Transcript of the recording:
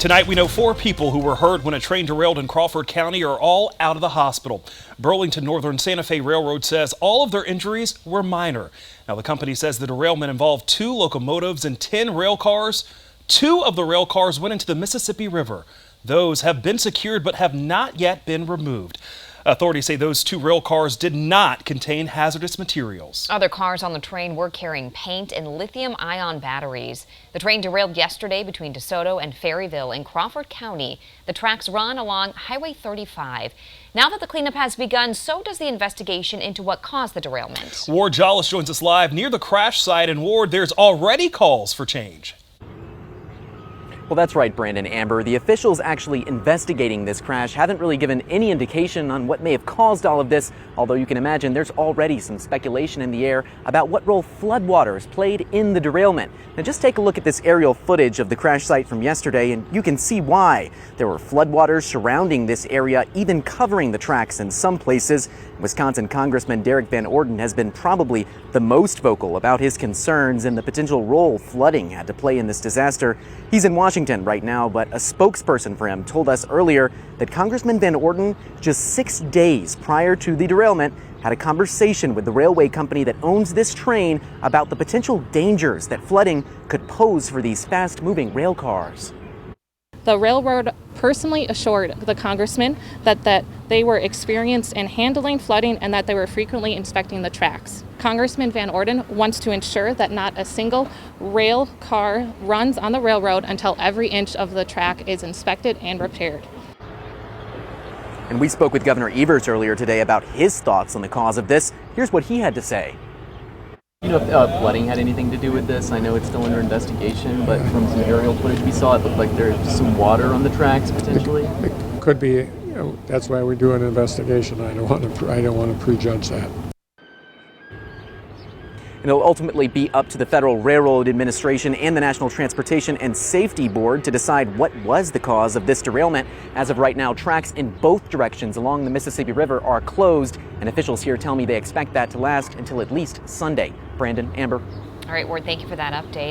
Tonight, we know 4 people who were hurt when a train derailed in Crawford County are all out of the hospital. Burlington Northern Santa Fe Railroad says all of their injuries were minor. Now, the company says the derailment involved 2 locomotives and 10 rail cars. 2 of the rail cars went into the Mississippi River. Those have been secured but have not yet been removed. Authorities say those 2 rail cars did not contain hazardous materials. Other cars on the train were carrying paint and lithium-ion batteries. The train derailed yesterday between DeSoto and Ferryville in Crawford County. The tracks run along Highway 35. Now that the cleanup has begun, so does the investigation into what caused the derailment. Ward Jollis joins us live near the crash site. And Ward, there's already calls for change. Well, that's right, Brandon. Amber. The officials actually investigating this crash haven't really given any indication on what may have caused all of this, although you can imagine there's already some speculation in the air about what role floodwaters played in the derailment. Now, just take a look at this aerial footage of the crash site from yesterday, and you can see why. There were floodwaters surrounding this area, even covering the tracks in some places. Wisconsin Congressman Derek Van Orden has been probably the most vocal about his concerns and the potential role flooding had to play in this disaster. He's in Washington right now, but a spokesperson for him told us earlier that Congressman Van Orden, just 6 days prior to the derailment, had a conversation with the railway company that owns this train about the potential dangers that flooding could pose for these fast-moving rail cars. The railroad personally assured the congressman that they were experienced in handling flooding and that they were frequently inspecting the tracks. Congressman Van Orden wants to ensure that not a single rail car runs on the railroad until every inch of the track is inspected and repaired. And we spoke with Governor Evers earlier today about his thoughts on the cause of this. Here's what he had to say. You know if flooding had anything to do with this? I know it's still under investigation, but from some aerial footage we saw, it looked like there's some water on the tracks potentially. It could be. You know, that's why we do an investigation. I don't want to prejudge that. It'll ultimately be up to the Federal Railroad Administration and the National Transportation and Safety Board to decide what was the cause of this derailment. As of right now, tracks in both directions along the Mississippi River are closed, and officials here tell me they expect that to last until at least Sunday. Brandon, Amber. All right, Ward, thank you for that update.